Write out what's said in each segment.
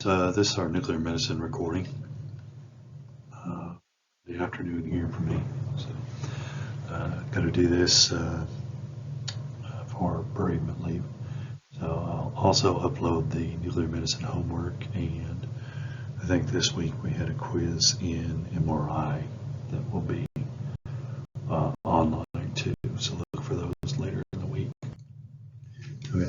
This is our nuclear medicine recording. The afternoon here for me. So, got to do this for bereavement leave. So I'll also upload the nuclear medicine homework, and I think this week we had a quiz in MRI that will be online too. So look for those later in the week. Okay.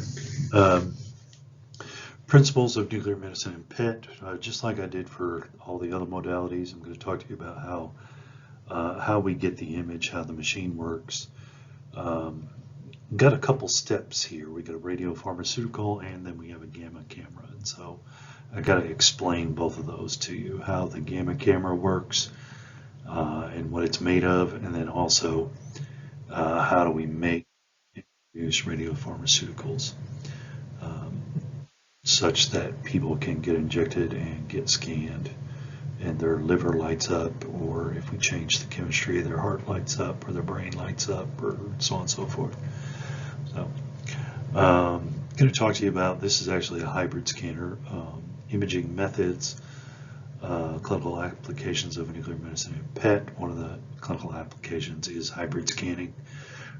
Principles of nuclear medicine and PET, just like I did for all the other modalities. I'm going to talk to you about how we get the image, how the machine works. Got a couple steps here. We got a radiopharmaceutical, and then we have a gamma camera. And so I got to explain both of those to you, how the gamma camera works and what it's made of, and then also how do we make and use radiopharmaceuticals such that people can get injected and get scanned and their liver lights up, or if we change the chemistry, their heart lights up or their brain lights up, or so on and so forth. So I'm going to talk to you about, this is actually a hybrid scanner, imaging methods, clinical applications of nuclear medicine and PET. One of the clinical applications is hybrid scanning,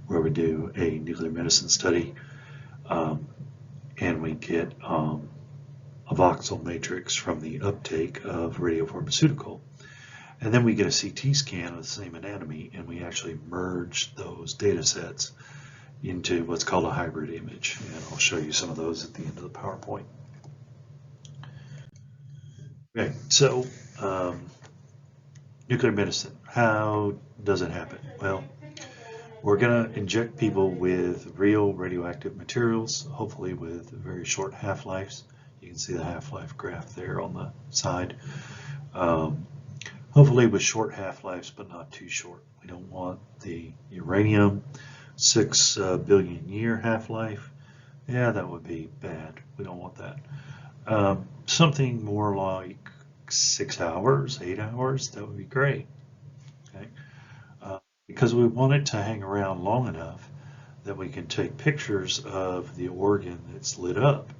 where we do a nuclear medicine study and we get a voxel matrix from the uptake of radiopharmaceutical. And then we get a CT scan of the same anatomy, and we actually merge those data sets into what's called a hybrid image. And I'll show you some of those at the end of the PowerPoint. Okay, so nuclear medicine, how does it happen? Well, we're going to inject people with real radioactive materials, hopefully with very short half-lives. You can see the half-life graph there on the side. Hopefully with short half-lives, but not too short. We don't want the uranium 6 billion year half-life. Yeah, that would be bad. We don't want that. Something more like 6 hours, 8 hours, that would be great. Okay. Because we want it to hang around long enough that we can take pictures of the organ that's lit up,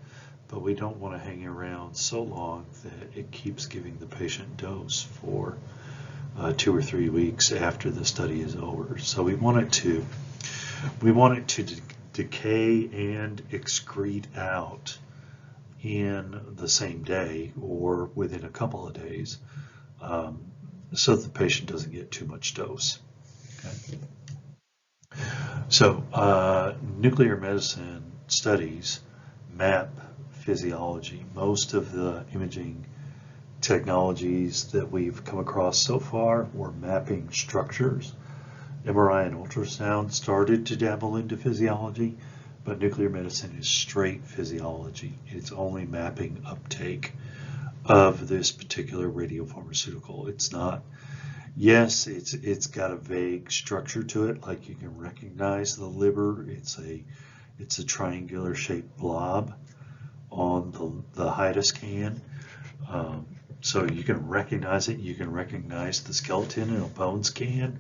but we don't want to hang around so long that it keeps giving the patient dose for 2 or 3 weeks after the study is over. So we want it to decay and excrete out in the same day or within a couple of days, so that the patient doesn't get too much dose. Okay. So nuclear medicine studies map physiology. Most of the imaging technologies that we've come across so far were mapping structures. MRI and ultrasound started to dabble into physiology, but nuclear medicine is straight physiology. It's only mapping uptake of this particular radiopharmaceutical. It's not, yes, it's got a vague structure to it, like you can recognize the liver. It's a triangular shaped blob on the HIDA scan. So you can recognize it. You can recognize the skeleton in a bone scan,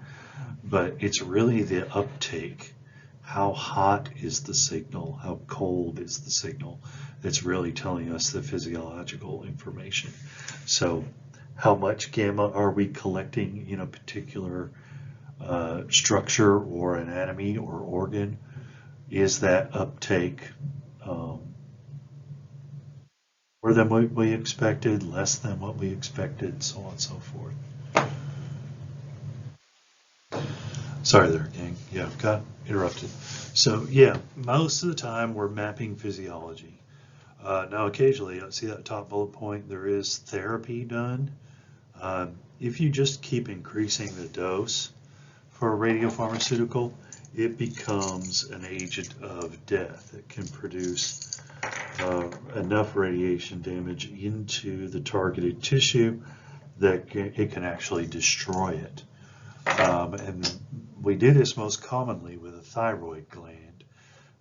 but it's really the uptake. How hot is the signal? How cold is the signal? That's really telling us the physiological information. So how much gamma are we collecting in a particular structure or anatomy or organ? Is that uptake more than what we expected, less than what we expected, so on and so forth? Sorry there, gang. Yeah, got interrupted. So yeah, most of the time we're mapping physiology. Now occasionally, see that top bullet point, there is therapy done. If you just keep increasing the dose for a radiopharmaceutical, it becomes an agent of death. It can produce enough radiation damage into the targeted tissue that it can actually destroy it. And we do this most commonly with a thyroid gland.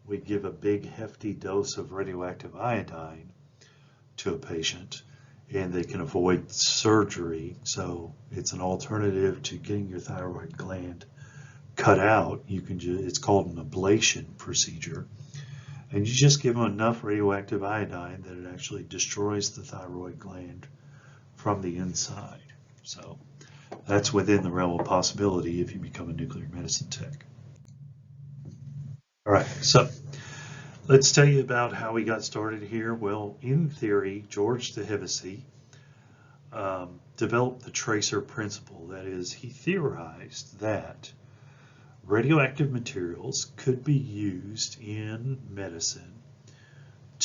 We give a big hefty dose of radioactive iodine to a patient, and they can avoid surgery. So it's an alternative to getting your thyroid gland cut out. You can it's called an ablation procedure. And you just give them enough radioactive iodine that it actually destroys the thyroid gland from the inside. So that's within the realm of possibility if you become a nuclear medicine tech. All right, so let's tell you about how we got started here. Well, in theory, George de Hevesy developed the tracer principle. That is, he theorized that radioactive materials could be used in medicine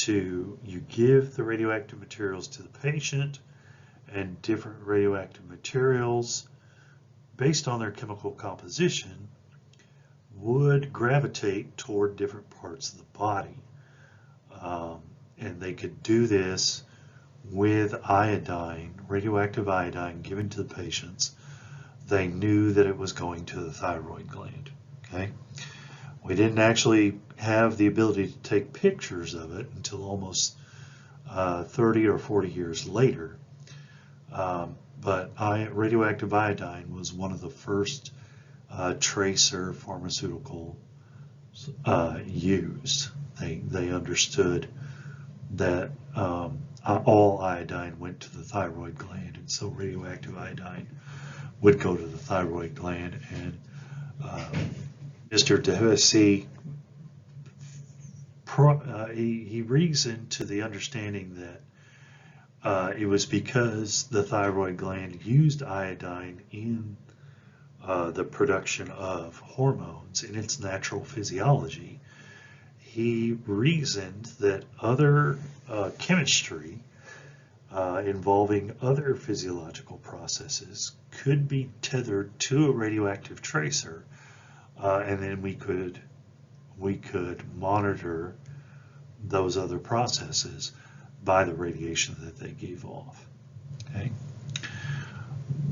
you give the radioactive materials to the patient, and different radioactive materials, based on their chemical composition, would gravitate toward different parts of the body. And they could do this with iodine, radioactive iodine given to the patients. They knew that it was going to the thyroid gland. Okay? We didn't actually have the ability to take pictures of it until almost 30 or 40 years later. But radioactive iodine was one of the first tracer pharmaceutical used. They understood that all iodine went to the thyroid gland, and so radioactive iodine would go to the thyroid gland. And Mr. de Hevesy, he reasoned to the understanding that it was because the thyroid gland used iodine in the production of hormones in its natural physiology. He reasoned that other chemistry involving other physiological processes could be tethered to a radioactive tracer, and then we could monitor those other processes by the radiation that they gave off. Okay.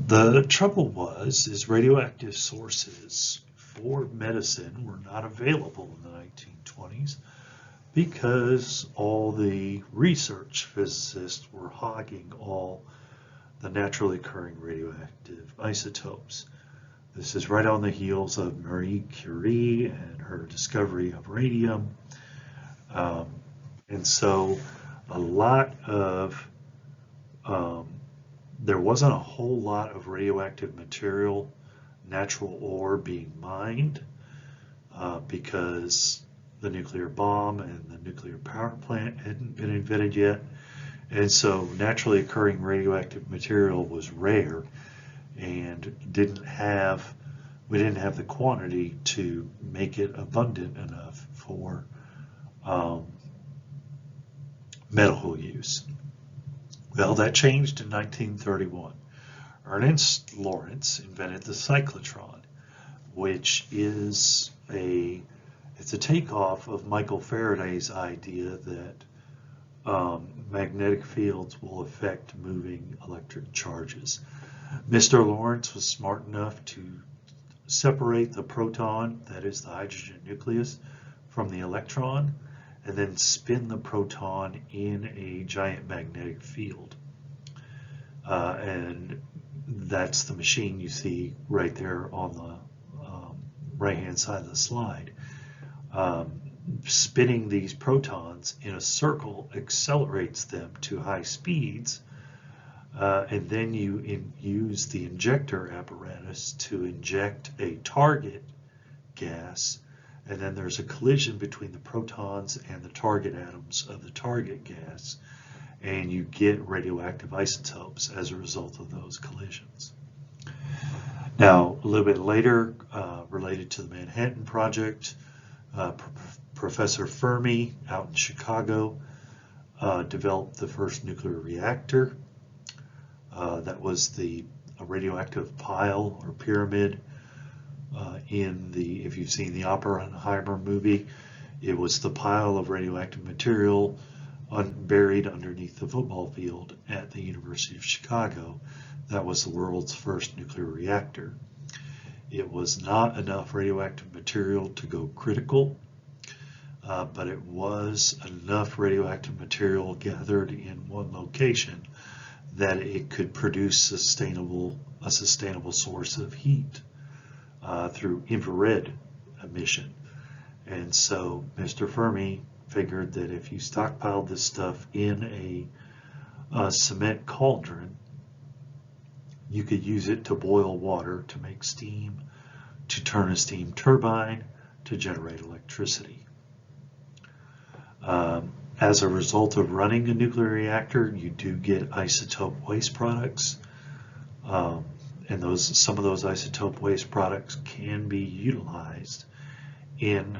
The trouble is radioactive sources for medicine were not available in the 1920s because all the research physicists were hogging all the naturally occurring radioactive isotopes. This is right on the heels of Marie Curie and her discovery of radium. And so a lot of, there wasn't a whole lot of radioactive material, natural ore being mined because the nuclear bomb and the nuclear power plant hadn't been invented yet. And so naturally occurring radioactive material was rare and we didn't have the quantity to make it abundant enough for medical use. Well, that changed in 1931. Ernst Lawrence invented the cyclotron, which is it's a takeoff of Michael Faraday's idea that magnetic fields will affect moving electric charges. Mr. Lawrence was smart enough to separate the proton, that is the hydrogen nucleus, from the electron, and then spin the proton in a giant magnetic field. And that's the machine you see right there on the right-hand side of the slide. Spinning these protons in a circle accelerates them to high speeds, and then you use the injector apparatus to inject a target gas, and then there's a collision between the protons and the target atoms of the target gas, and you get radioactive isotopes as a result of those collisions. Now, a little bit later, related to the Manhattan Project, Professor Fermi out in Chicago developed the first nuclear reactor. That was a radioactive pile or pyramid if you've seen the Oppenheimer movie, it was the pile of radioactive material buried underneath the football field at the University of Chicago. That was the world's first nuclear reactor. It was not enough radioactive material to go critical, but it was enough radioactive material gathered in one location that it could produce a sustainable source of heat through infrared emission. And so Mr. Fermi figured that if you stockpiled this stuff in a cement cauldron, you could use it to boil water, to make steam, to turn a steam turbine, to generate electricity. As a result of running a nuclear reactor, you do get isotope waste products, and some of those isotope waste products can be utilized in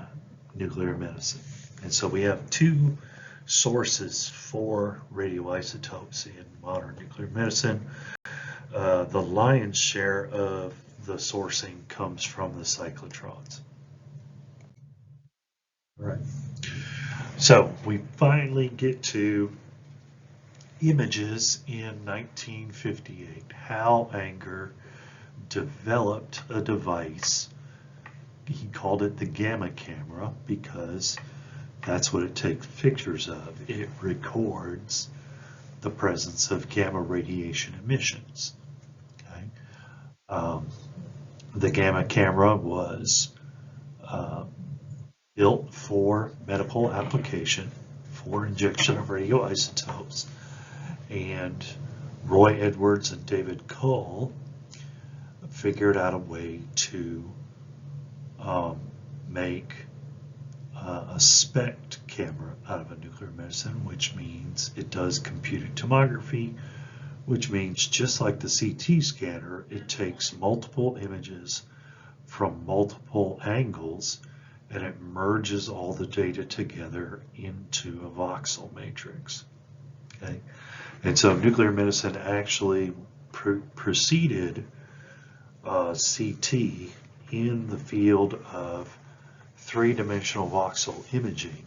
nuclear medicine. And so we have two sources for radioisotopes in modern nuclear medicine. The lion's share of the sourcing comes from the cyclotrons. All right. So we finally get to images in 1958. Hal Anger developed a device. He called it the gamma camera because that's what it takes pictures of. It records the presence of gamma radiation emissions. Okay? The gamma camera was built for medical application, for injection of radioisotopes, and Roy Edwards and David Cole figured out a way to make a SPECT camera out of a nuclear medicine, which means it does computed tomography, which means just like the CT scanner, it takes multiple images from multiple angles and it merges all the data together into a voxel matrix. Okay? And so nuclear medicine actually preceded CT in the field of three-dimensional voxel imaging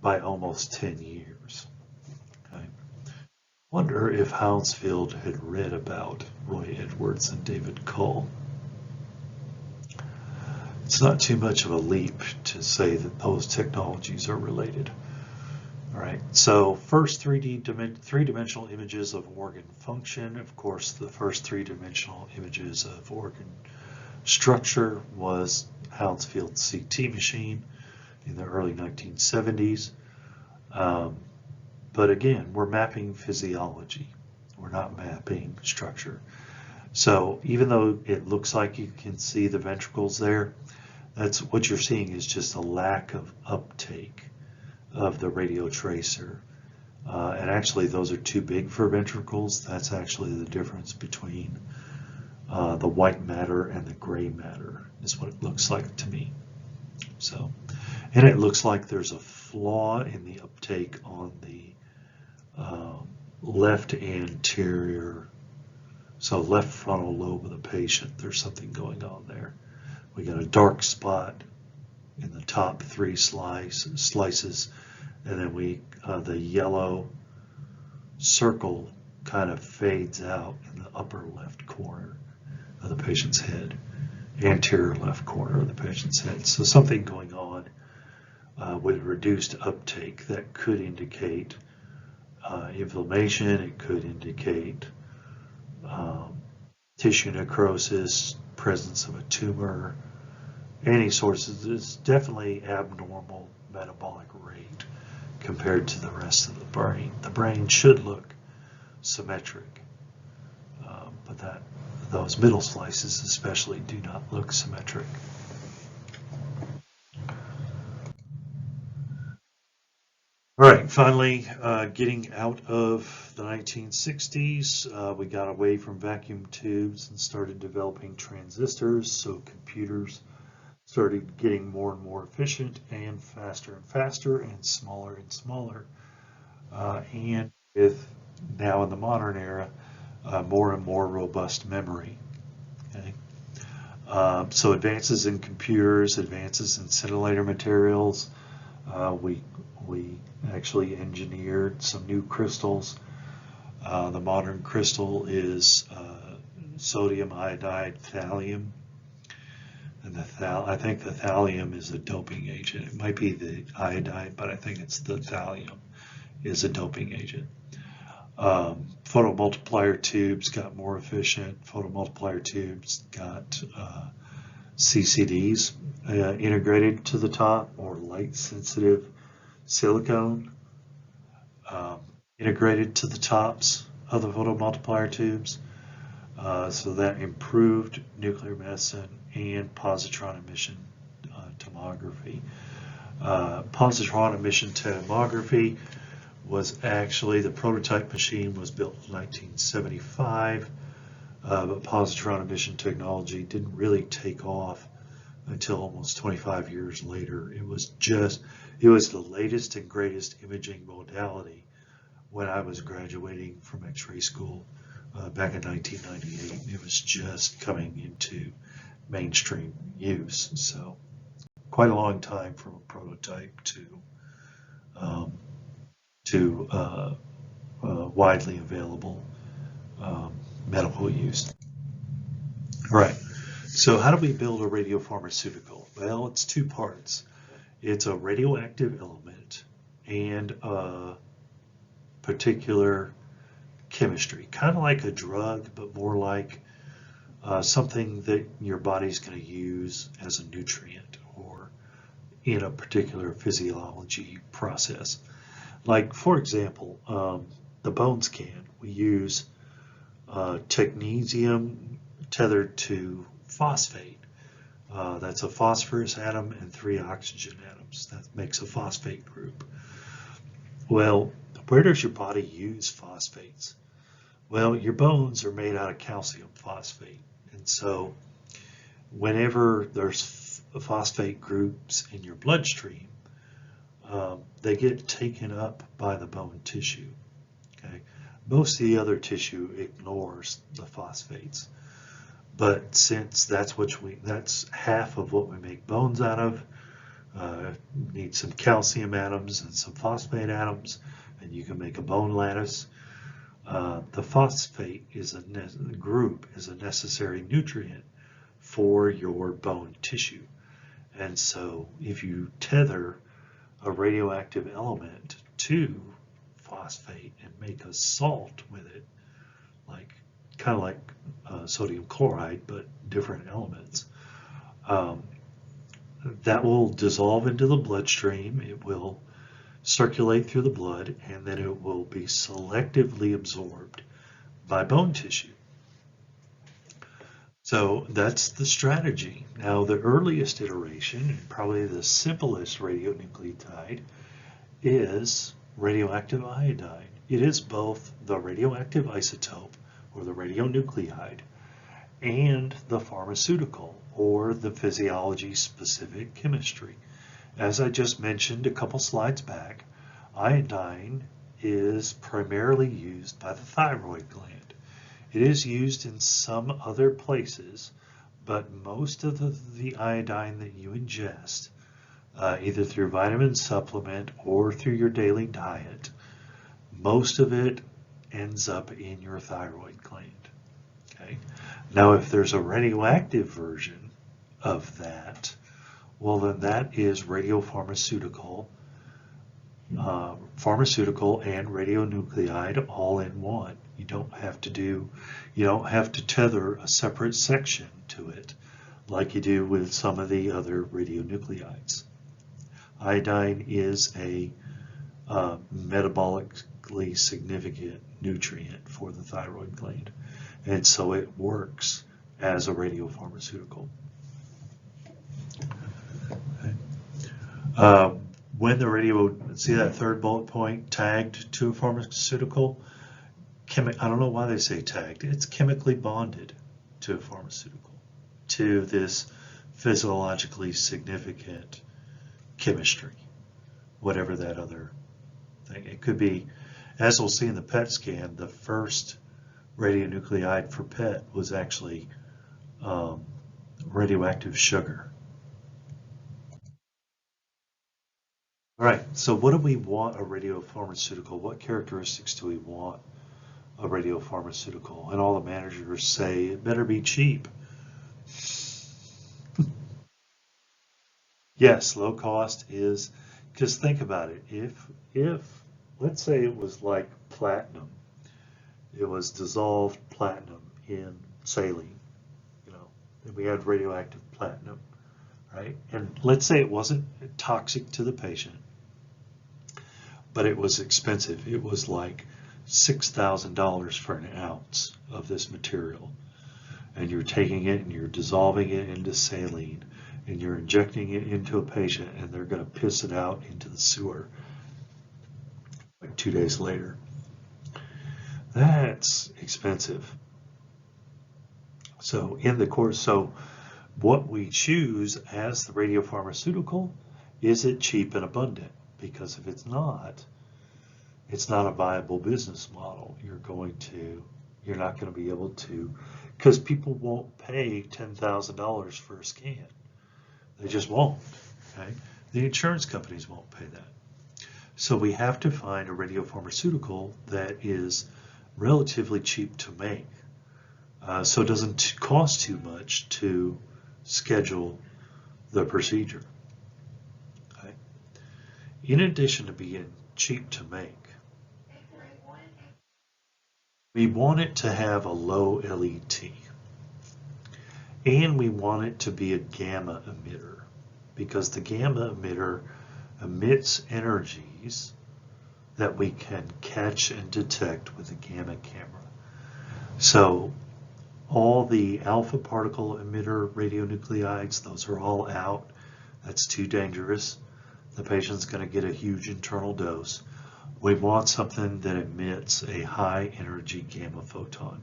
by almost 10 years. Okay? Wonder if Hounsfield had read about Roy Edwards and David Cole. It's not too much of a leap to say that those technologies are related. All right, so first three-dimensional images of organ function. Of course, the first three-dimensional images of organ structure was Hounsfield's CT machine in the early 1970s. But again, we're mapping physiology. We're not mapping structure. So even though it looks like you can see the ventricles there, that's what you're seeing is just a lack of uptake of the radio tracer. And actually those are too big for ventricles. That's actually the difference between the white matter and the gray matter is what it looks like to me. So, and it looks like there's a flaw in the uptake on the left anterior, so left frontal lobe of the patient. There's something going on there. We got a dark spot in the top three slices, and then the yellow circle kind of fades out in the upper left corner of the patient's head, anterior left corner of the patient's head. So something going on with reduced uptake that could indicate inflammation. It could indicate tissue necrosis, presence of a tumor, any sources. It's definitely abnormal metabolic rate compared to the rest of the brain. The brain should look symmetric, but those middle slices especially do not look symmetric. All right, finally, getting out of the 1960s, we got away from vacuum tubes and started developing transistors, so computers started getting more and more efficient and faster and smaller and smaller. And with now in the modern era, more and more robust memory. Okay? So advances in computers, advances in scintillator materials, we actually engineered some new crystals. The modern crystal is sodium iodide thallium. And I think the thallium is a doping agent. It might be the iodide, but I think it's the thallium is a doping agent. Photomultiplier tubes got more efficient. Photomultiplier tubes got CCDs integrated to the top, or light sensitive silicone integrated to the tops of the photomultiplier tubes. So that improved nuclear medicine and positron emission tomography. Positron emission tomography was actually, the prototype machine was built in 1975, but positron emission technology didn't really take off until almost 25 years later. It was the latest and greatest imaging modality when I was graduating from X-ray school back in 1998. It was just coming into mainstream use. So quite a long time from a prototype to widely available medical use. All right, so how do we build a radiopharmaceutical? Well, it's two parts. It's a radioactive element and a particular chemistry, kind of like a drug, but more like something that your body's going to use as a nutrient or in a particular physiology process. Like, for example, the bone scan, we use technetium tethered to phosphate. That's a phosphorus atom and 3 oxygen atoms. That makes a phosphate group. Well, where does your body use phosphates? Well, your bones are made out of calcium phosphate. And so whenever there's phosphate groups in your bloodstream, they get taken up by the bone tissue. Okay? Most of the other tissue ignores the phosphates. But since that's half of what we make bones out of, need some calcium atoms and some phosphate atoms, and you can make a bone lattice. The phosphate group is a necessary nutrient for your bone tissue. And so if you tether a radioactive element to phosphate and make a salt with it, kind of like sodium chloride, but different elements, that will dissolve into the bloodstream. It will circulate through the blood, and then it will be selectively absorbed by bone tissue. So that's the strategy. Now, the earliest iteration, and probably the simplest radionucleotide, is radioactive iodine. It is both the radioactive isotope, or the radionuclide, and the pharmaceutical, or the physiology-specific chemistry. As I just mentioned a couple slides back, iodine is primarily used by the thyroid gland. It is used in some other places, but most of the iodine that you ingest, either through vitamin supplement or through your daily diet, most of it ends up in your thyroid gland. Okay? Now, if there's a radioactive version of that, well, then that is radiopharmaceutical, pharmaceutical and radionuclide all in one. You don't have to tether a separate section to it like you do with some of the other radionuclides. Iodine is a metabolically significant nutrient for the thyroid gland, and so it works as a radiopharmaceutical. Okay. When the see that third bullet point, tagged to a pharmaceutical, I don't know why they say tagged, it's chemically bonded to a pharmaceutical, to this physiologically significant chemistry, whatever that other thing. It could be, as we'll see in the PET scan, the first radionuclide for PET was actually radioactive sugar. All right, so what do we want a radiopharmaceutical? What characteristics do we want a radiopharmaceutical? And all the managers say it better be cheap. Yes, low cost is, because think about it. If let's say it was like platinum, it was dissolved platinum in saline, and we had radioactive platinum, right? And let's say it wasn't toxic to the patient. but it was expensive. It was like $6,000 for an ounce of this material. And you're taking it and you're dissolving it into saline and you're injecting it into a patient and they're going to piss it out into the sewer like 2 days later. That's expensive. So in the course, so what we choose as the radiopharmaceutical, is it cheap and abundant? Because if it's not a viable business model. You're not going to be able to, because people won't pay $10,000 for a scan. They just won't. Okay? The insurance companies won't pay that. So we have to find a radiopharmaceutical that is relatively cheap to make. So it doesn't cost too much to schedule the procedure. Okay? In addition to being cheap to make, we want it to have a low LET, and we want it to be a gamma emitter, because the gamma emitter emits energies that we can catch and detect with a gamma camera. So all the alpha particle emitter radionuclides, those are all out. That's too dangerous. The patient's going to get a huge internal dose. We want something that emits a high energy gamma photon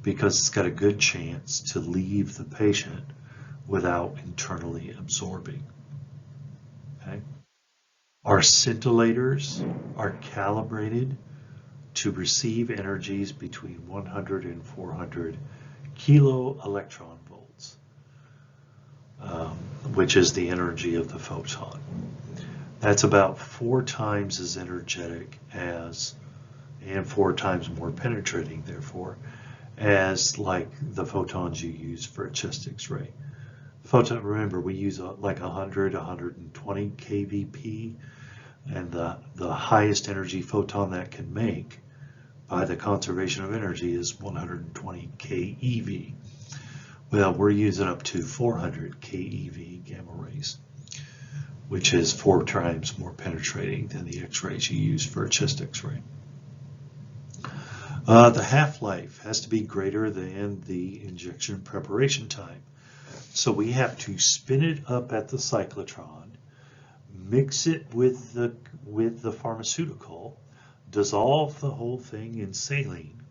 because it's got a good chance to leave the patient without internally absorbing. Okay? Our scintillators are calibrated to receive energies between 100 and 400 kilo electron volts, which is the energy of the photon. That's about 4 times as energetic as, and 4 times more penetrating, therefore, as like the photons you use for a chest X-ray. Photon, remember, we use like 100, 120 kVp, and the highest energy photon that can make by the conservation of energy is 120 keV. Well, we're using up to 400 keV gamma rays, which is 4 times more penetrating than the X-rays you use for a chest X-ray. The half-life has to be greater than the injection preparation time. So we have to spin it up at the cyclotron, mix it with the pharmaceutical, dissolve the whole thing in saline,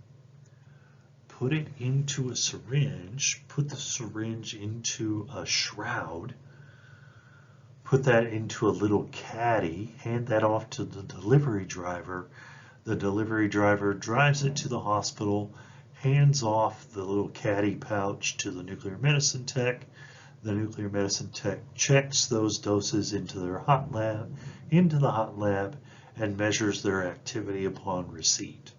put it into a syringe, put the syringe into a shroud, put that into a little caddy, hand that off to the delivery driver. The delivery driver drives it to the hospital, hands off the little caddy pouch to the nuclear medicine tech. The nuclear medicine tech checks those doses into the hot lab, and measures their activity upon receipt.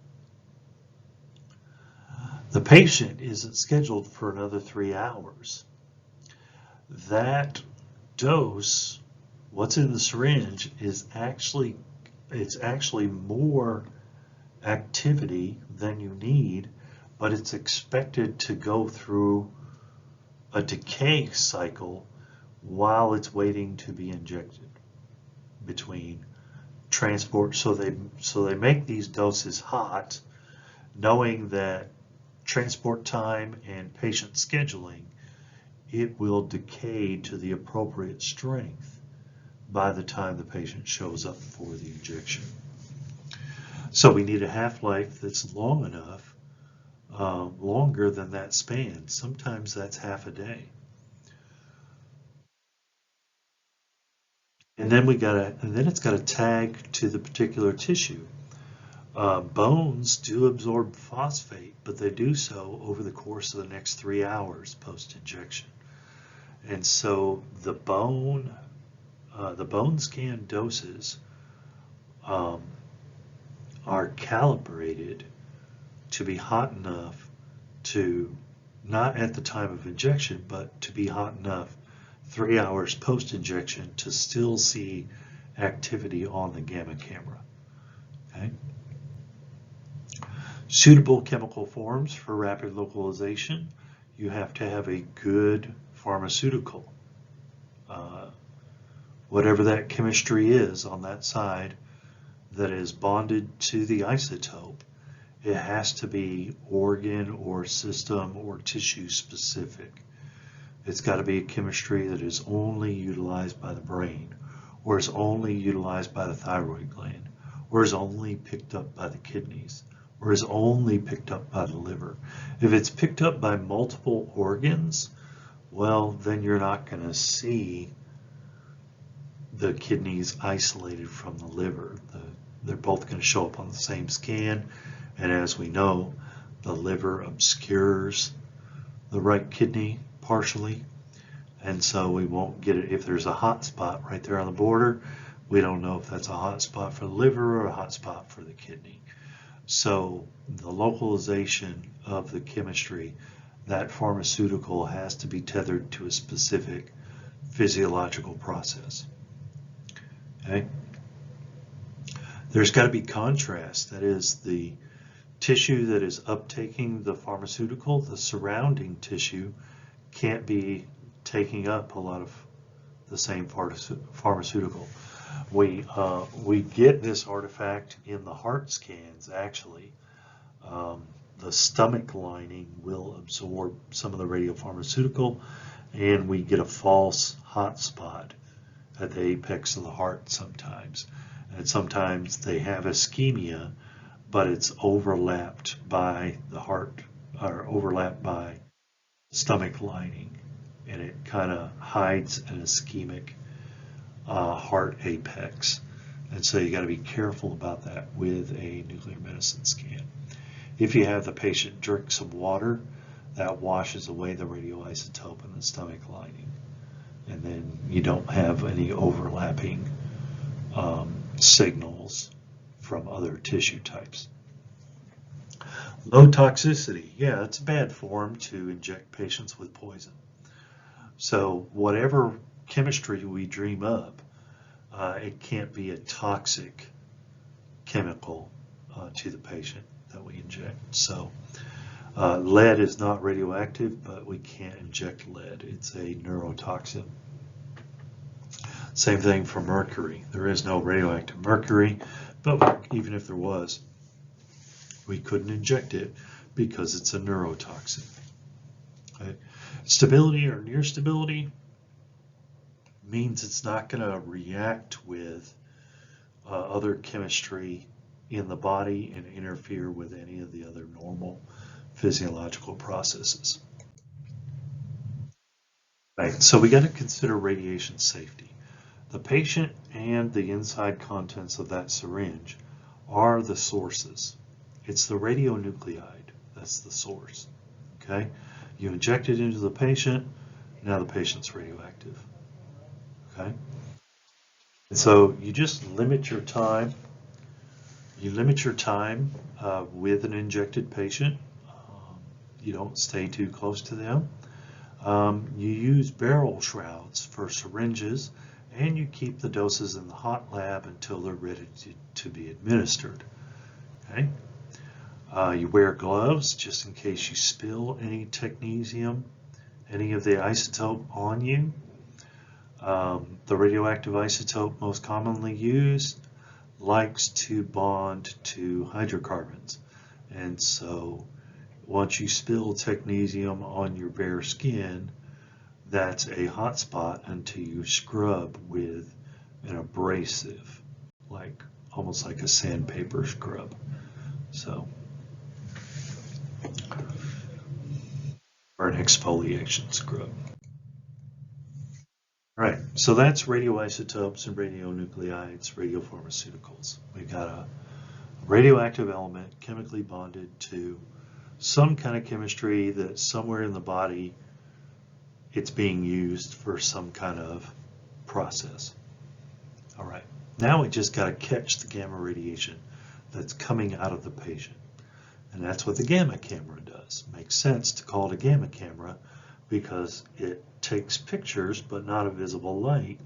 The patient isn't scheduled for another 3 hours. That dose, what's in the syringe, is actually more activity than you need, but it's expected to go through a decay cycle while it's waiting to be injected between transport. So they make these doses hot, knowing that transport time and patient scheduling, it will decay to the appropriate strength by the time the patient shows up for the injection. So we need a half-life that's long enough, longer than that span. Sometimes that's half a day. And then it's got to tag to the particular tissue. Bones do absorb phosphate, but they do so over the course of the next 3 hours post-injection. And so the bone scan doses are calibrated to be hot enough to, not at the time of injection, but to be hot enough 3 hours post-injection to still see activity on the gamma camera. Okay? Suitable chemical forms for rapid localization. You have to have a good pharmaceutical. Whatever that chemistry is on that side, that is bonded to the isotope, it has to be organ or system or tissue specific. It's got to be a chemistry that is only utilized by the brain, or is only utilized by the thyroid gland, or is only picked up by the kidneys, or is only picked up by the liver. If it's picked up by multiple organs, well, then you're not going to see the kidneys isolated from the liver. They're both going to show up on the same scan, and as we know, the liver obscures the right kidney partially, and so we won't get it. If there's a hot spot right there on the border, we don't know if that's a hot spot for the liver or a hot spot for the kidney. So the localization of the chemistry, that pharmaceutical has to be tethered to a specific physiological process. Okay? There's got to be contrast, that is the tissue that is uptaking the pharmaceutical, the surrounding tissue can't be taking up a lot of the same pharmaceutical. We get this artifact in the heart scans, actually. The stomach lining will absorb some of the radiopharmaceutical, and we get a false hot spot at the apex of the heart sometimes. And sometimes they have ischemia, but it's overlapped by the heart, or overlapped by stomach lining, and it kind of hides an ischemic heart apex. And so you got to be careful about that with a nuclear medicine scan. If you have the patient drink some water, that washes away the radioisotope in the stomach lining, and then you don't have any overlapping signals from other tissue types. Low toxicity. Yeah, it's bad form to inject patients with poison. So whatever chemistry we dream up, it can't be a toxic chemical to the patient that we inject. So lead is not radioactive, but we can't inject lead. It's a neurotoxin. Same thing for mercury. There is no radioactive mercury, but even if there was, we couldn't inject it because it's a neurotoxin. Okay. Stability or near stability means it's not going to react with other chemistry in the body and interfere with any of the other normal physiological processes. Right, so we got to consider radiation safety. The patient and the inside contents of that syringe are the sources. It's the radionuclide that's the source. Okay, you inject it into the patient, now the patient's radioactive. Okay, and so you just limit your time. You limit your time with an injected patient. You don't stay too close to them. You use barrel shrouds for syringes, and you keep the doses in the hot lab until they're ready to be administered. Okay. You wear gloves just in case you spill any technetium, any of the isotope on you. The radioactive isotope most commonly used likes to bond to hydrocarbons, and so once you spill technetium on your bare skin, that's a hot spot until you scrub with an abrasive, like almost like a sandpaper scrub. So, or an exfoliation scrub. All right, so that's radioisotopes and radionuclides, radiopharmaceuticals. We've got a radioactive element chemically bonded to some kind of chemistry that somewhere in the body it's being used for some kind of process. All right, now we just got to catch the gamma radiation that's coming out of the patient. And that's what the gamma camera does. Makes sense to call it a gamma camera because it takes pictures, but not a visible light,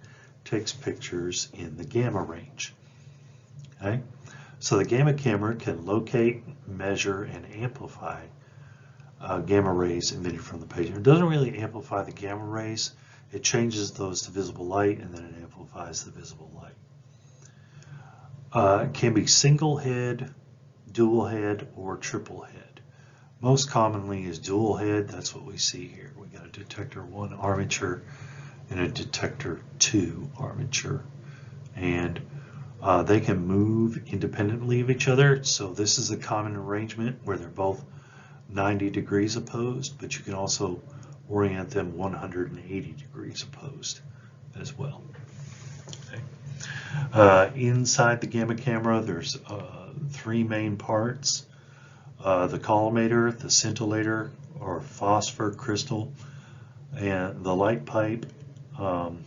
takes pictures in the gamma range. Okay? So the gamma camera can locate, measure, and amplify gamma rays emitted from the patient. It doesn't really amplify the gamma rays. It changes those to visible light, and then it amplifies the visible light. It can be single head, dual head, or triple head. Most commonly is dual head. That's what we see here. We got a detector 1 armature and a detector 2 armature. And they can move independently of each other. So this is a common arrangement where they're both 90 degrees opposed, but you can also orient them 180 degrees opposed as well. Okay. Inside the gamma camera, there's 3 main parts. The collimator, the scintillator or phosphor crystal, and the light pipe, and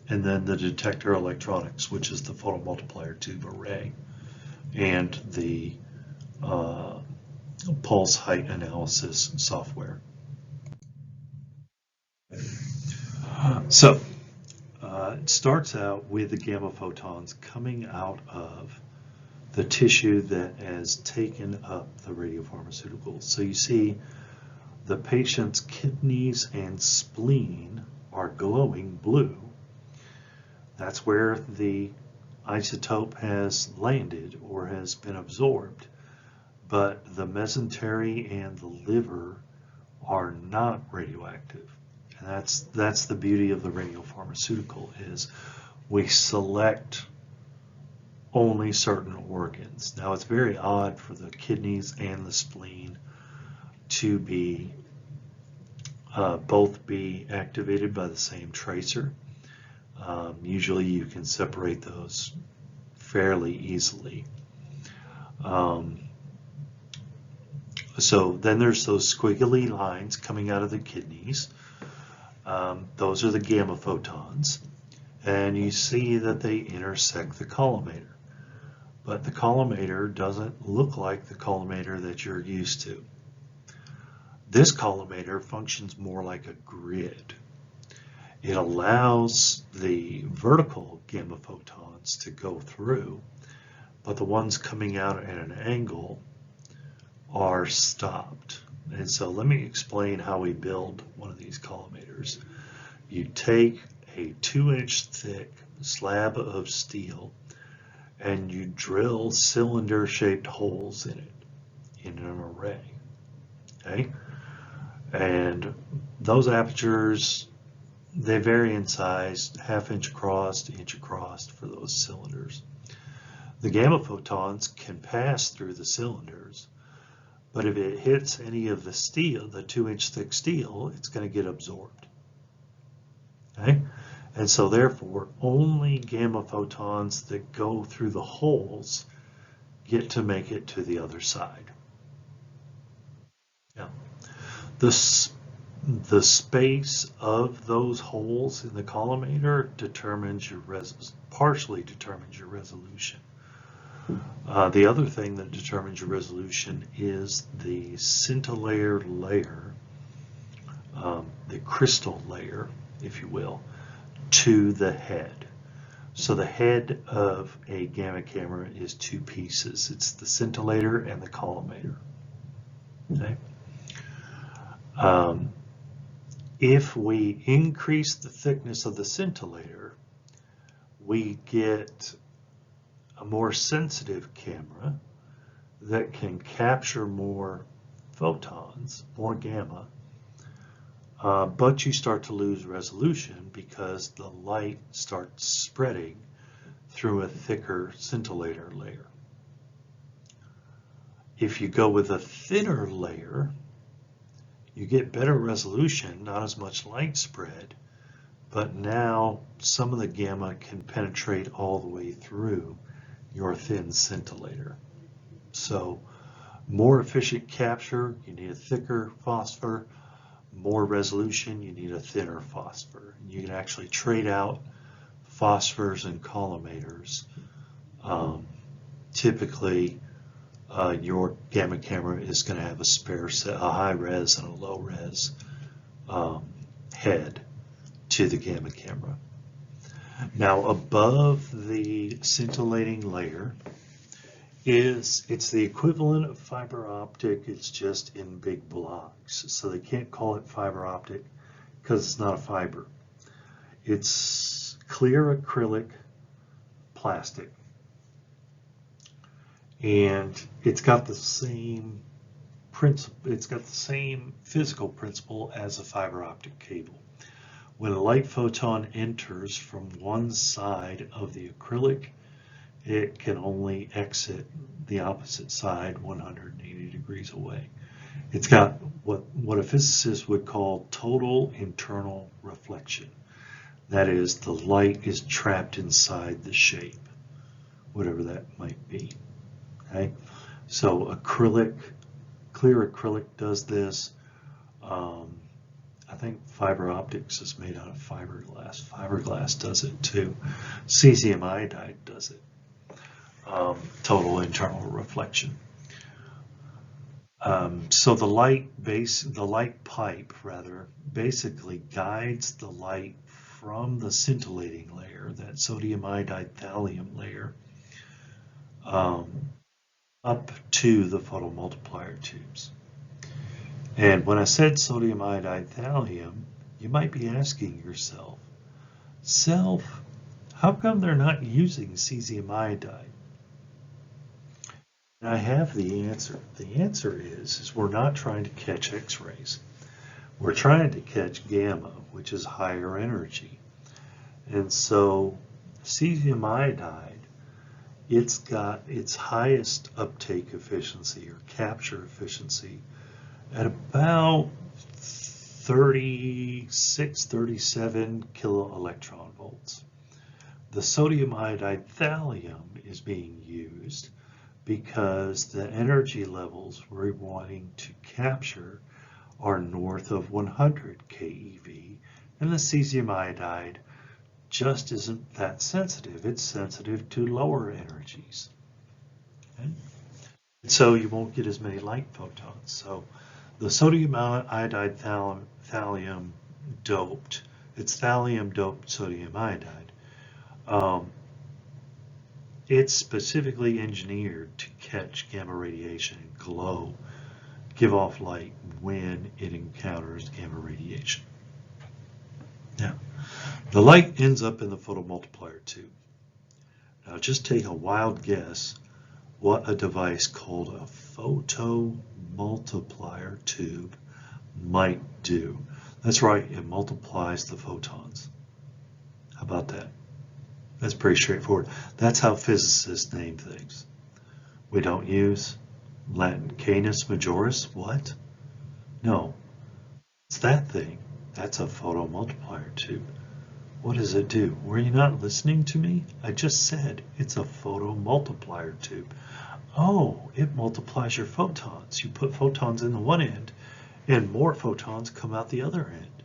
then the detector electronics, which is the photomultiplier tube array, and the pulse height analysis software. So it starts out with the gamma photons coming out of the tissue that has taken up the radiopharmaceuticals. So you see the patient's kidneys and spleen are glowing blue. That's where the isotope has landed or has been absorbed. But the mesentery and the liver are not radioactive. And that's the beauty of the radiopharmaceutical, is we select only certain organs. Now it's very odd for the kidneys and the spleen to be both be activated by the same tracer. Usually you can separate those fairly easily. So then there's those squiggly lines coming out of the kidneys. Those are the gamma photons. And you see that they intersect the collimator. But the collimator doesn't look like the collimator that you're used to. This collimator functions more like a grid. It allows the vertical gamma photons to go through, but the ones coming out at an angle are stopped. And so let me explain how we build one of these collimators. You take a 2-inch thick slab of steel and you drill cylinder-shaped holes in it in an array. Okay? And those apertures, they vary in size, 1/2 inch across to inch across for those cylinders. The gamma photons can pass through the cylinders, but if it hits any of the steel, the 2-inch thick steel, it's going to get absorbed. Okay? And so therefore, only gamma photons that go through the holes get to make it to the other side. Now, the space of those holes in the collimator determines your partially determines your resolution. The other thing that determines your resolution is the scintillator layer, the crystal layer, if you will, to the head. So the head of a gamma camera is 2 pieces. It's the scintillator and the collimator. Okay? If we increase the thickness of the scintillator, we get a more sensitive camera that can capture more photons, more gamma, but you start to lose resolution because the light starts spreading through a thicker scintillator layer. If you go with a thinner layer, you get better resolution, not as much light spread, but now some of the gamma can penetrate all the way through your thin scintillator. So more efficient capture, you need a thicker phosphor. More resolution, you need a thinner phosphor. You can actually trade out phosphors and collimators. Typically, your gamma camera is going to have a spare set, a high res and a low res head to the gamma camera. Now above the scintillating layer it's the equivalent of fiber optic, it's just in big blocks. So they can't call it fiber optic because it's not a fiber. It's clear acrylic plastic. and it's got the same principle. It's got the same physical principle as a fiber optic cable. When a light photon enters from one side of the acrylic, it can only exit the opposite side 180 degrees away. It's got what a physicist would call total internal reflection. That is, the light is trapped inside the shape, whatever that might be. Okay? So acrylic, clear acrylic does this. I think fiber optics is made out of fiberglass. Fiberglass does it too. Cesium iodide does it. Total internal reflection. So the light pipe rather, basically guides the light from the scintillating layer, that sodium iodide thallium layer, up to the photomultiplier tubes. And when I said sodium iodide thallium, you might be asking yourself, Self, how come they're not using cesium iodide? And I have the answer. The answer is we're not trying to catch X-rays. We're trying to catch gamma, which is higher energy. And so cesium iodide, it's got its highest uptake efficiency or capture efficiency at about 36, 37 kiloelectron volts. The sodium iodide thallium is being used because the energy levels we're wanting to capture are north of 100 keV, and the cesium iodide just isn't that sensitive. It's sensitive to lower energies. Okay? So you won't get as many light photons. So the sodium iodide thallium doped, it's thallium doped sodium iodide. It's specifically engineered to catch gamma radiation and glow, give off light when it encounters gamma radiation. Now, the light ends up in the photomultiplier tube. Now just take a wild guess what a device called a photomultiplier tube might do. That's right, it multiplies the photons. How about that? That's pretty straightforward. That's how physicists name things. We don't use Latin canis majoris. What? No, it's that thing. That's a photomultiplier tube. What does it do? Were you not listening to me? I just said it's a photomultiplier tube. Oh, it multiplies your photons. You put photons in the one end and more photons come out the other end.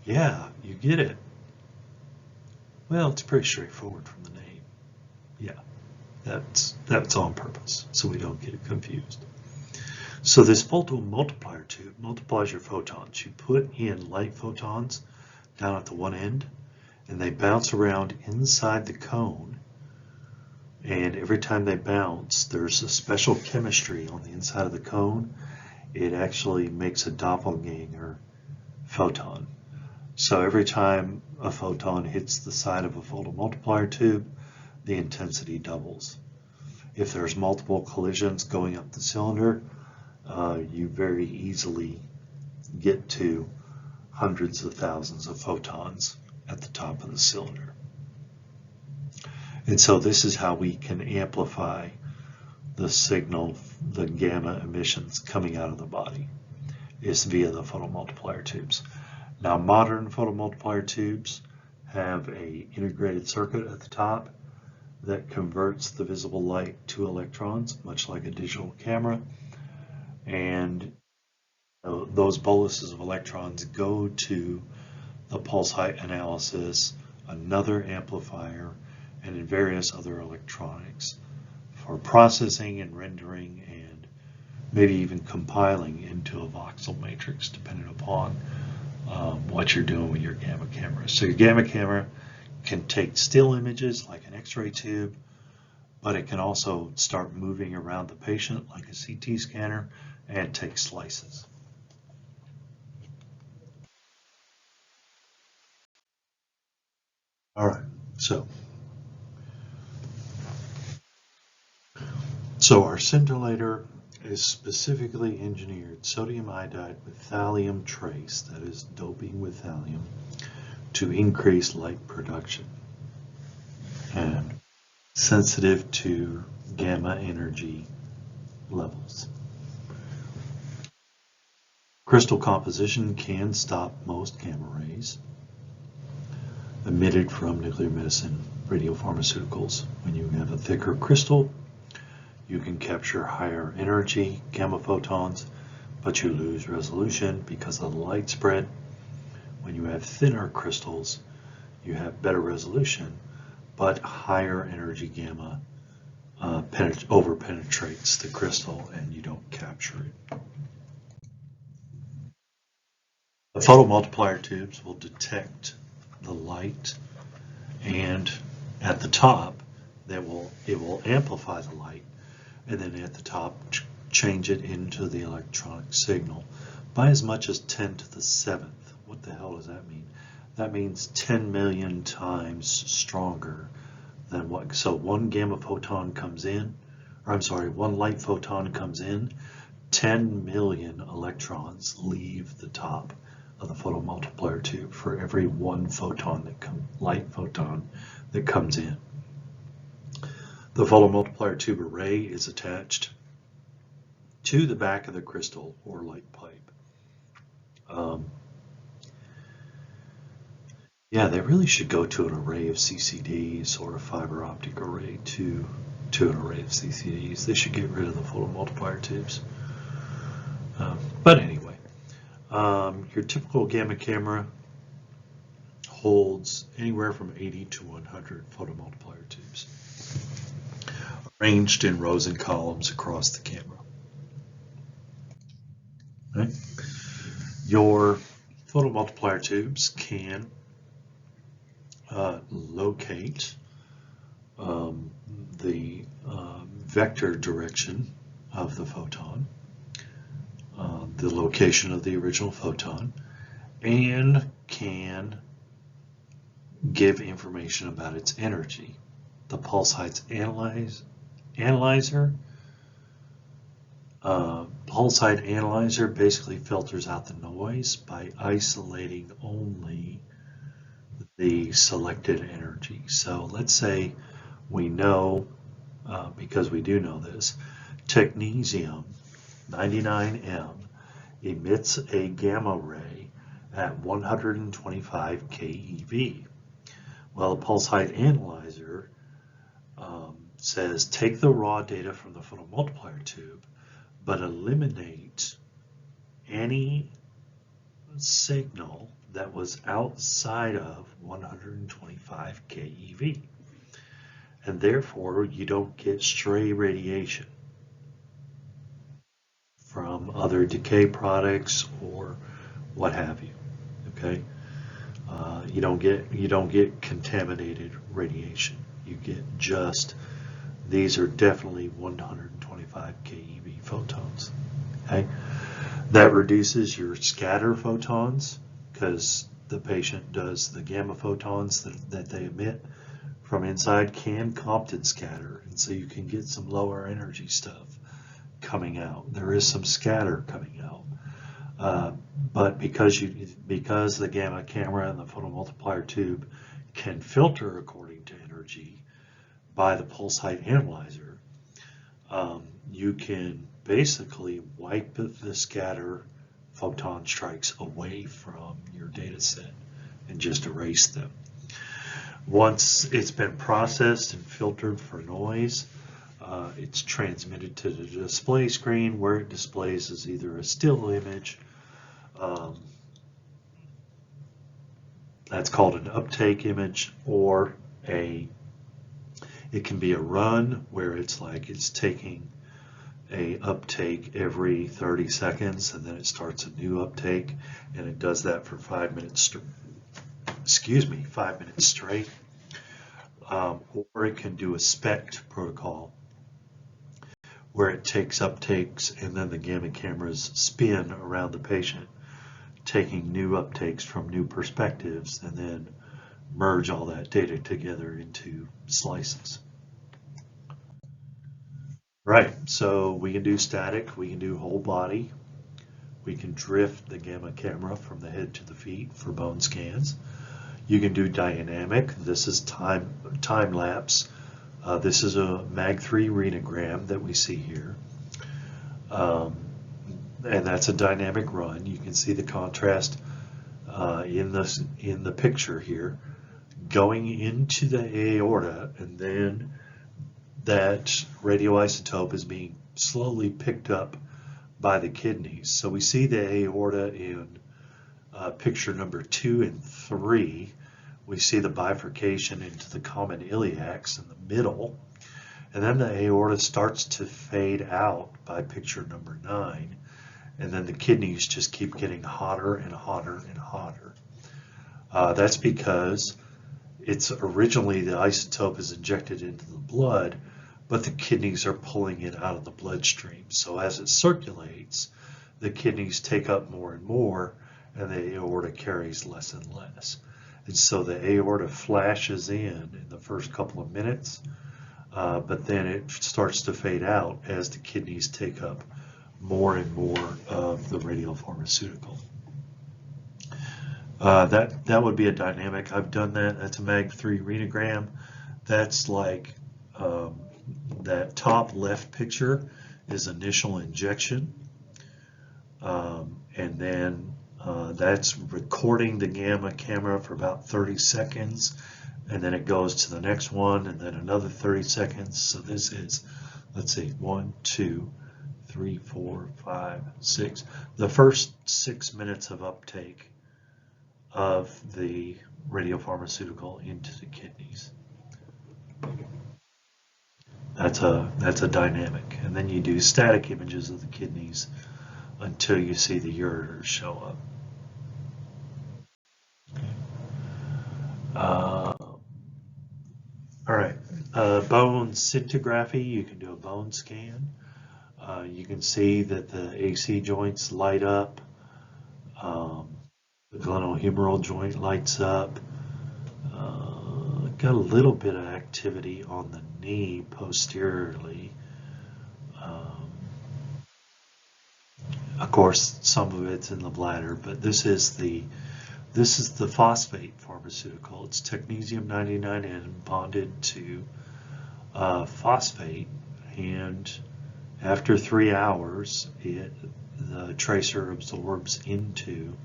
Yeah, you get it. Well, it's pretty straightforward from the name. Yeah, that's on purpose, so we don't get confused. So this photomultiplier tube multiplies your photons. You put in light photons down at the one end, and they bounce around inside the cone. And every time they bounce, there's a special chemistry on the inside of the cone. It actually makes a doppelganger photon. So every time a photon hits the side of a photomultiplier tube, the intensity doubles. If there's multiple collisions going up the cylinder, you very easily get to hundreds of thousands of photons at the top of the cylinder. And so this is how we can amplify the signal, the gamma emissions coming out of the body, is via the photomultiplier tubes. Now modern photomultiplier tubes have an integrated circuit at the top that converts the visible light to electrons, much like a digital camera, and those boluses of electrons go to the pulse height analysis, another amplifier, and in various other electronics for processing and rendering and maybe even compiling into a voxel matrix depending upon what you're doing with your gamma camera. So your gamma camera can take still images like an X-ray tube, but it can also start moving around the patient like a CT scanner and take slices. All right, so So our scintillator is specifically engineered sodium iodide with thallium trace, that is doping with thallium, to increase light production and sensitive to gamma energy levels. Crystal composition can stop most gamma rays emitted from nuclear medicine radiopharmaceuticals. When you have a thicker crystal, you can capture higher energy gamma photons, but you lose resolution because of the light spread. When you have thinner crystals, you have better resolution, but higher energy gamma over-penetrates the crystal and you don't capture it. The photomultiplier tubes will detect the light, and at the top it will amplify the light, and then at the top change it into the electronic signal by as much as 10 to the 7th. What the hell does that mean? That means 10 million times stronger than what, so one gamma photon comes in, or I'm sorry, one light photon comes in, 10 million electrons leave the top of the photomultiplier tube for every one photon light photon that comes in. The photomultiplier tube array is attached to the back of the crystal or light pipe. Yeah, they really should go to an array of CCDs or a fiber optic array to an array of CCDs. They should get rid of the photomultiplier tubes. But anyway, your typical gamma camera holds anywhere from 80 to 100 photomultiplier tubes, arranged in rows and columns across the camera. Okay. Your photomultiplier tubes can locate the vector direction of the photon, the location of the original photon, and can give information about its energy. The pulse height analyzer basically filters out the noise by isolating only the selected energy. So let's say we know, because we do know this, technetium 99M emits a gamma ray at 125 keV. Well, the pulse height analyzer says take the raw data from the photomultiplier tube, but eliminate any signal that was outside of 125 keV. And therefore, you don't get stray radiation from other decay products or what have you. Okay, you don't get contaminated radiation. You get just, these are definitely 125 keV photons. Okay, that reduces your scatter photons because the patient does the gamma photons that they emit from inside can Compton scatter, and so you can get some lower energy stuff coming out. There is some scatter coming out, but because the gamma camera and the photomultiplier tube can filter according to energy by the pulse height analyzer, you can basically wipe the scatter photon strikes away from your data set and just erase them. Once it's been processed and filtered for noise, it's transmitted to the display screen where it displays as either a still image, that's called an uptake image, or it can be a run where it's like it's taking a uptake every 30 seconds and then it starts a new uptake, and it does that for 5 minutes 5 minutes straight. Or it can do a SPECT protocol where it takes uptakes and then the gamma cameras spin around the patient, taking new uptakes from new perspectives, and then merge all that data together into slices. Right, so we can do static, we can do whole body, we can drift the gamma camera from the head to the feet for bone scans. You can do dynamic. This is time lapse. This is a Mag3 renogram that we see here. And that's a dynamic run. You can see the contrast in the picture here going into the aorta, and then that radioisotope is being slowly picked up by the kidneys. So we see the aorta in picture number 2 and 3. We see the bifurcation into the common iliacs in the middle, and then the aorta starts to fade out by picture number 9, and then the kidneys just keep getting hotter and hotter and hotter. That's because it's originally the isotope is injected into the blood, but the kidneys are pulling it out of the bloodstream. So as it circulates, the kidneys take up more and more, and the aorta carries less and less. And so the aorta flashes in the first couple of minutes, but then it starts to fade out as the kidneys take up more and more of the radiopharmaceutical. That would be a dynamic. I've done that. That's a Mag3 renogram. That's like that top left picture is initial injection, and then that's recording the gamma camera for about 30 seconds, and then it goes to the next one, and then another 30 seconds. So this is, let's see, 1, 2, 3, 4, 5, 6. The first 6 minutes of uptake of the radiopharmaceutical into the kidneys. That's a dynamic. And then you do static images of the kidneys until you see the ureters show up. All right, bone scintigraphy, you can do a bone scan. You can see that the AC joints light up. The glenohumeral joint lights up. Got a little bit of activity on the knee posteriorly. Of course, some of it's in the bladder, but this is the phosphate pharmaceutical. It's technetium-99N bonded to phosphate, and after 3 hours, the tracer absorbs into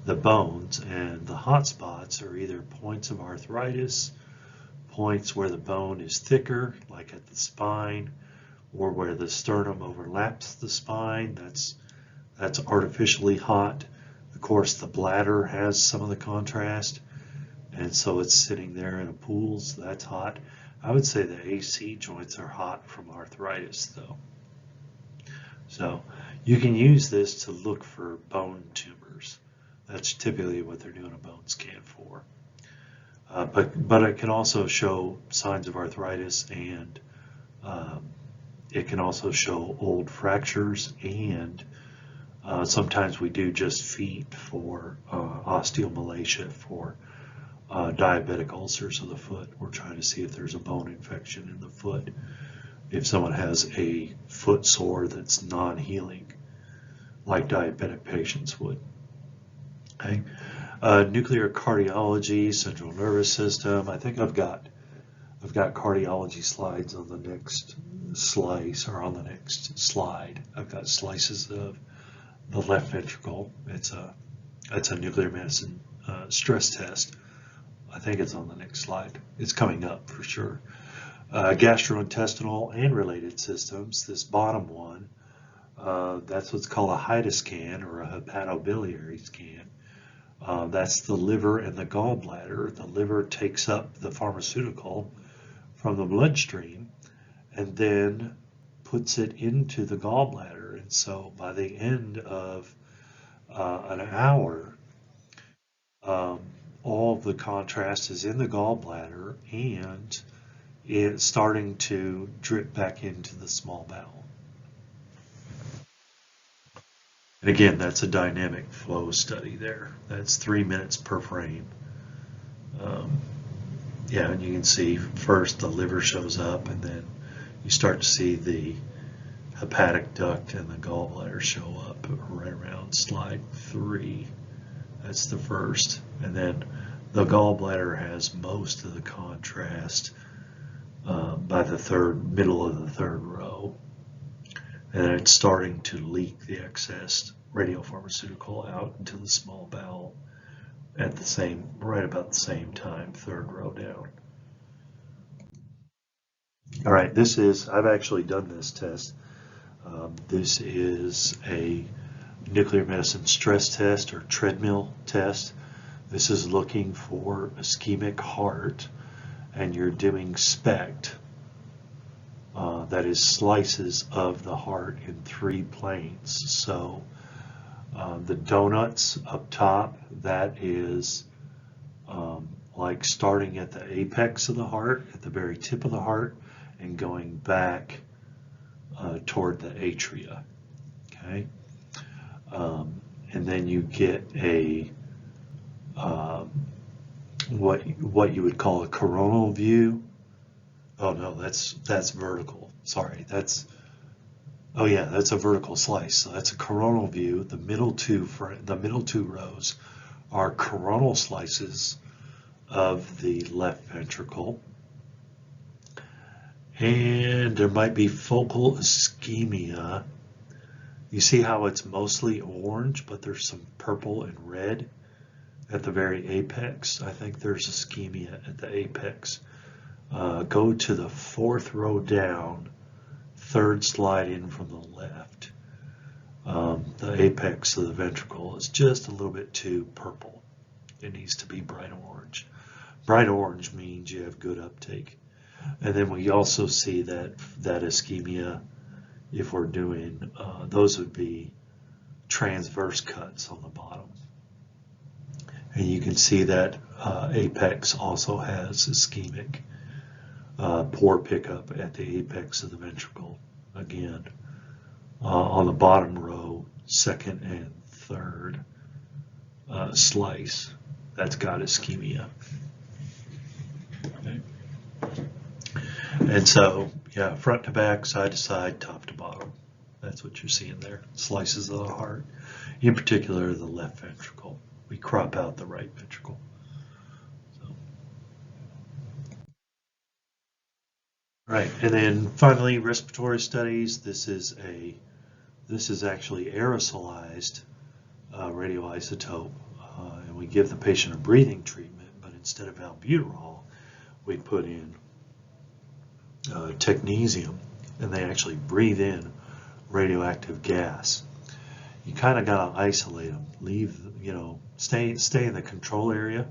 the bones, and the hot spots are either points of arthritis, points where the bone is thicker, like at the spine, or where the sternum overlaps the spine. That's artificially hot. Of course, the bladder has some of the contrast, and so it's sitting there in a pool, so that's hot. I would say the AC joints are hot from arthritis, though. So you can use this to look for bone tumors. That's typically what they're doing a bone scan for. But it can also show signs of arthritis, and it can also show old fractures, and sometimes we do just feet for osteomalacia for diabetic ulcers of the foot. We're trying to see if there's a bone infection in the foot, if someone has a foot sore that's non-healing, like diabetic patients would. Okay. Nuclear cardiology, central nervous system. I think I've got cardiology slides on the next slice, or on the next slide. I've got slices of the left ventricle. It's a nuclear medicine stress test. I think it's on the next slide. It's coming up for sure. Gastrointestinal and related systems. This bottom one, that's what's called a HIDA scan, or a hepatobiliary scan. That's the liver and the gallbladder. The liver takes up the pharmaceutical from the bloodstream and then puts it into the gallbladder. And so by the end of an hour, all of the contrast is in the gallbladder, and it's starting to drip back into the small bowel. And again, that's a dynamic flow study there. That's 3 minutes per frame. Yeah, and you can see first the liver shows up, and then you start to see the hepatic duct and the gallbladder show up right around slide 3. That's the first. And then the gallbladder has most of the contrast by the middle of the third row. And it's starting to leak the excess radiopharmaceutical out into the small bowel at right about the same time, third row down. All right, I've actually done this test. This is a nuclear medicine stress test or treadmill test. This is looking for ischemic heart, and you're doing SPECT. That is slices of the heart in 3 planes. So the donuts up top, that is like starting at the apex of the heart, at the very tip of the heart, and going back toward the atria. Okay, and then you get a what you would call a coronal view. Oh no, that's vertical. Sorry, that's a vertical slice. So that's a coronal view. The middle two rows are coronal slices of the left ventricle. And there might be focal ischemia. You see how it's mostly orange, but there's some purple and red at the very apex. I think there's ischemia at the apex. Go to the 4th row down, 3rd slide in from the left. The apex of the ventricle is just a little bit too purple. It needs to be bright orange. Bright orange means you have good uptake. And then we also see that ischemia, if we're doing, those would be transverse cuts on the bottom. And you can see that apex also has ischemic, poor pickup at the apex of the ventricle. Again, on the bottom row, 2nd and 3rd slice, that's got ischemia. Okay. And so, yeah, front to back, side to side, top to bottom. That's what you're seeing there. Slices of the heart, in particular the left ventricle. We crop out the right ventricle. So. Right, and then finally, respiratory studies. This is actually aerosolized radioisotope, and we give the patient a breathing treatment, but instead of albuterol, we put in technetium, and they actually breathe in radioactive gas. You kind of got to isolate them, stay in the control area,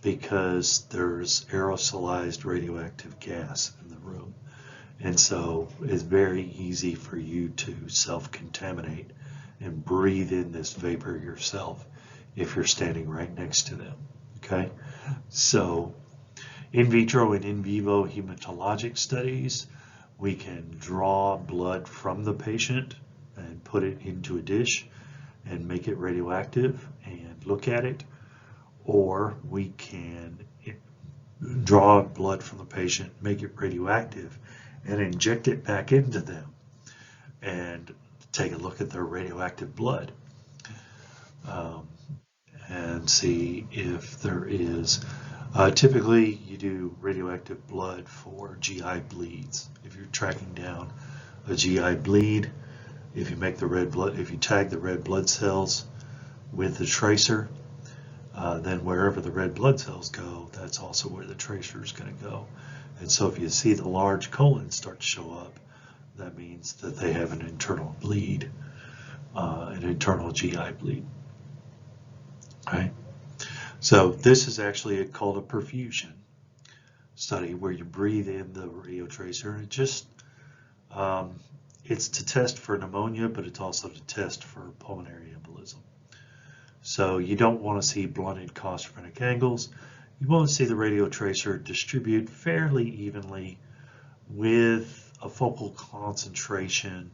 because there's aerosolized radioactive gas in the room. And so it's very easy for you to self-contaminate and breathe in this vapor yourself if you're standing right next to them. Okay, so in vitro and in vivo hematologic studies, we can draw blood from the patient and put it into a dish and make it radioactive and look at it, or we can draw blood from the patient, make it radioactive, and inject it back into them and take a look at their radioactive blood and see if there is. Typically, you do radioactive blood for GI bleeds. If you're tracking down a GI bleed, if you tag the red blood cells with the tracer, then wherever the red blood cells go, that's also where the tracer is going to go. And so if you see the large colon start to show up, that means that they have an internal bleed, an internal GI bleed. Right? So this is actually called a perfusion study, where you breathe in the radio tracer, and it's to test for pneumonia, but it's also to test for pulmonary embolism. So you don't want to see blunted costophrenic angles. You want to see the radio tracer distribute fairly evenly with a focal concentration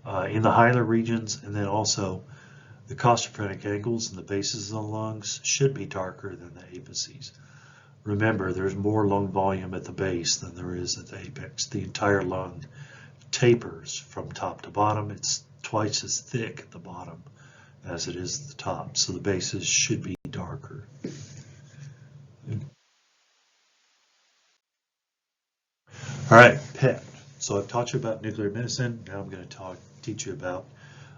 in the hilar regions, and then also the costophrenic angles and the bases of the lungs should be darker than the apices. Remember, there's more lung volume at the base than there is at the apex. The entire lung tapers from top to bottom. It's twice as thick at the bottom as it is at the top, so the bases should be darker. All right, PET. So I've taught you about nuclear medicine. Now I'm going to teach you about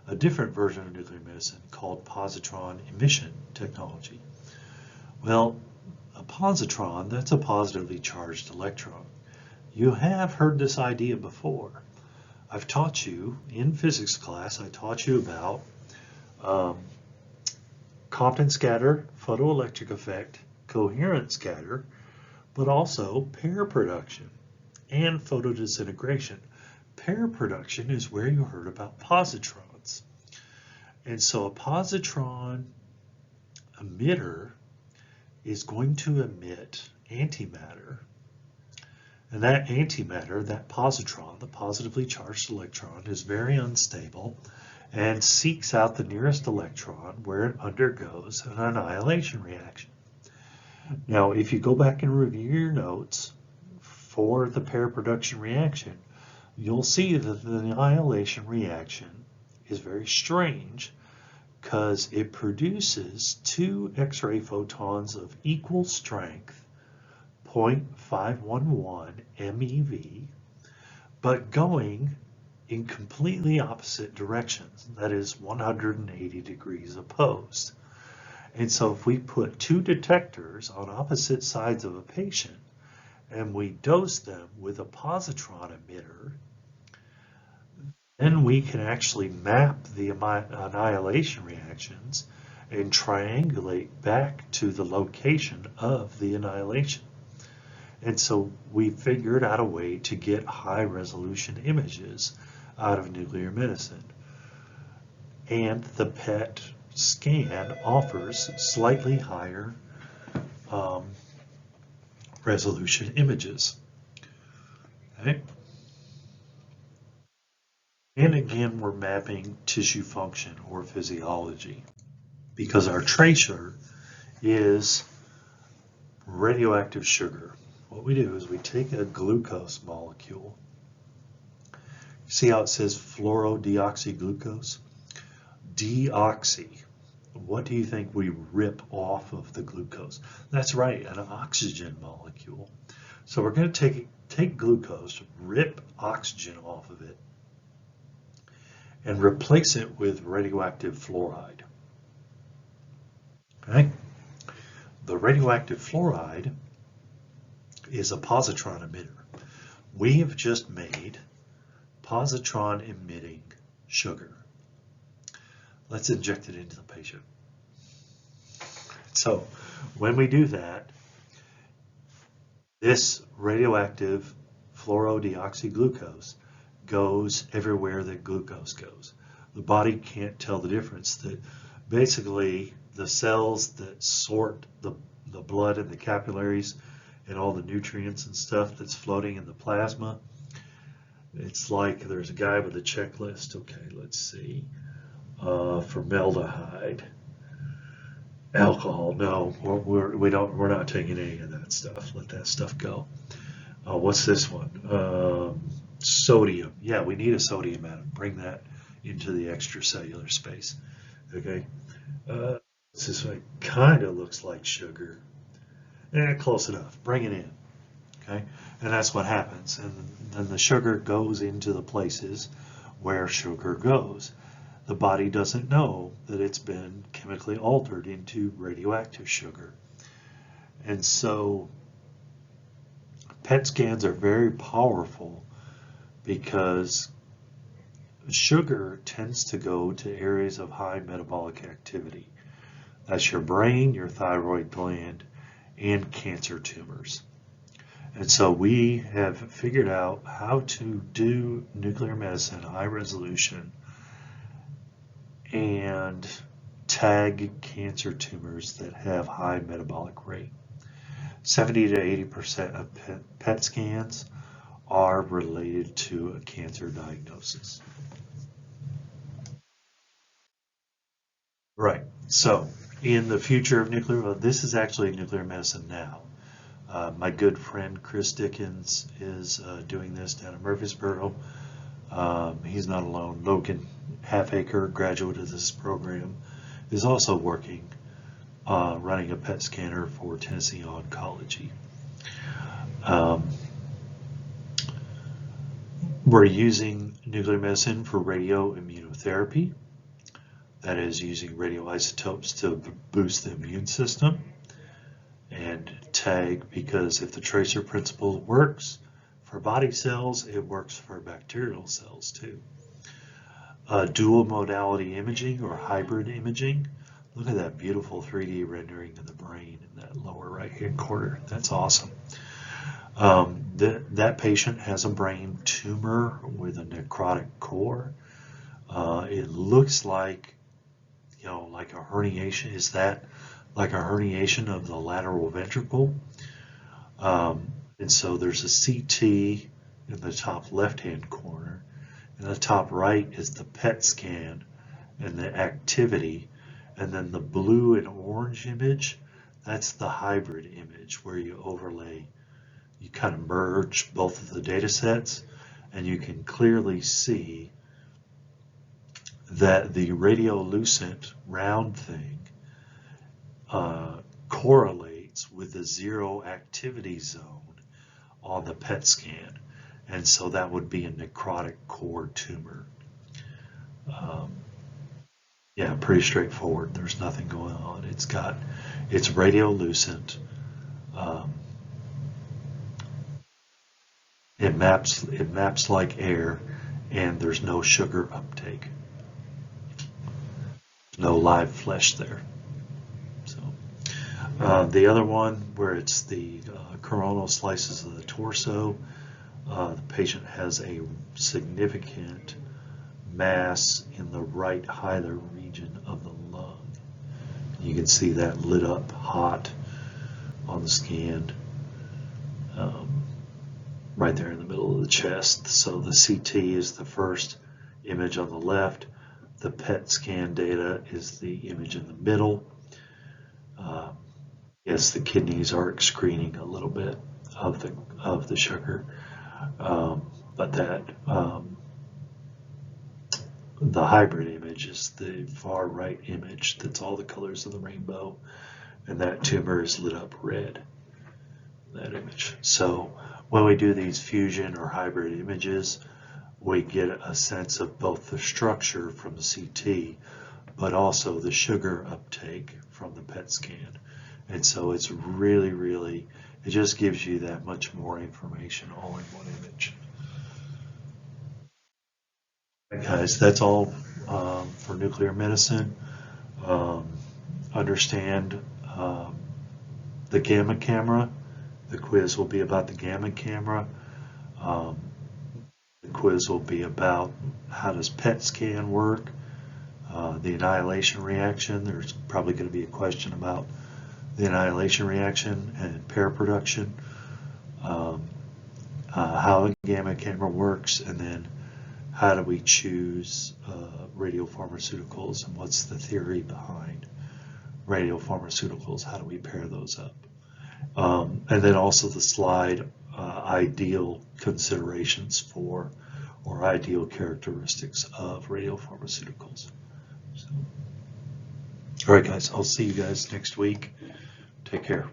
a different version of nuclear medicine called positron emission technology. Well, a positron, that's a positively charged electron. You have heard this idea before. I've taught you in physics class, I taught you about Compton scatter, photoelectric effect, coherent scatter, but also pair production and photodisintegration. Pair production is where you heard about positrons. And so a positron emitter is going to emit antimatter. And that antimatter, that positron, the positively charged electron, is very unstable and seeks out the nearest electron where it undergoes an annihilation reaction. Now, if you go back and review your notes for the pair production reaction, you'll see that the annihilation reaction is very strange because it produces two X-ray photons of equal strength, 0.511 MeV, but going in completely opposite directions, that is 180 degrees opposed. And so if we put two detectors on opposite sides of a patient and we dose them with a positron emitter, then we can actually map the annihilation reactions and triangulate back to the location of the annihilation. And so we figured out a way to get high resolution images out of nuclear medicine. And the PET scan offers slightly higher resolution images. Okay. And again, we're mapping tissue function or physiology because our tracer is radioactive sugar. What we do is we take a glucose molecule. See how it says fluorodeoxyglucose? Deoxy. What do you think we rip off of the glucose? That's right, an oxygen molecule. So we're going to take glucose, rip oxygen off of it, and replace it with radioactive fluoride. Okay? The radioactive fluoride is a positron emitter. We have just made positron emitting sugar. Let's inject it into the patient. So when we do that, this radioactive fluorodeoxyglucose goes everywhere that glucose goes. The body can't tell the difference. That basically the cells that sort the blood and the capillaries and all the nutrients and stuff that's floating in the plasma, it's like there's a guy with a checklist. Okay, let's see. Formaldehyde, alcohol. No, we're not taking any of that stuff. Let that stuff go. What's this one? Sodium. Yeah, we need a sodium atom. Bring that into the extracellular space. Okay. This way kind of looks like sugar. Close enough. Bring it in. Okay. And that's what happens. And then the sugar goes into the places where sugar goes. The body doesn't know that it's been chemically altered into radioactive sugar. And so PET scans are very powerful because sugar tends to go to areas of high metabolic activity. That's your brain, your thyroid gland, and cancer tumors. And so we have figured out how to do nuclear medicine, high resolution, and tag cancer tumors that have high metabolic rate. 70 to 80% of PET scans are related to a cancer diagnosis. Right, so in the future of nuclear, this is actually nuclear medicine now. My good friend Chris Dickens is doing this down in Murfreesboro. He's not alone. Logan Halfacre, graduate of this program, is also working running a PET scanner for Tennessee Oncology. We're using nuclear medicine for radioimmunotherapy. That is using radioisotopes to boost the immune system. And TAG, because if the tracer principle works for body cells, it works for bacterial cells too. Dual modality imaging or hybrid imaging. Look at that beautiful 3D rendering of the brain in that lower right hand corner. That's awesome. That patient has a brain tumor with a necrotic core. It looks like, like a herniation. Is that like a herniation of the lateral ventricle? And so there's a CT in the top left-hand corner. In the top right is the PET scan and the activity. And then the blue and orange image, that's the hybrid image where you overlay, you kind of merge both of the data sets, and you can clearly see that the radiolucent round thing correlates with the zero activity zone on the PET scan. And so that would be a necrotic core tumor. Yeah, pretty straightforward. There's nothing going on. It's radiolucent. It maps like air, and there's no sugar uptake. No live flesh there. So the other one where it's the coronal slices of the torso, the patient has a significant mass in the right hilar region of the lung. You can see that lit up hot on the scan right there in the middle of the chest. So the CT is the first image on the left. The PET scan data is the image in the middle. Yes, the kidneys are excreting a little bit of the sugar, but that the hybrid image is the far right image. That's all the colors of the rainbow, and that tumor is lit up red. That image. So when we do these fusion or hybrid images, we get a sense of both the structure from the CT, but also the sugar uptake from the PET scan. And so it's really, it just gives you that much more information all in one image. Okay, guys, that's all for nuclear medicine. Understand the gamma camera. The quiz will be about the gamma camera. The quiz will be about how does PET scan work, the annihilation reaction. There's probably going to be a question about the annihilation reaction and pair production, how a gamma camera works, and then how do we choose radiopharmaceuticals, and what's the theory behind radiopharmaceuticals? How do we pair those up? And then also the slide ideal considerations for, or ideal characteristics of radiopharmaceuticals. So, all right, guys, I'll see you guys next week. Take care.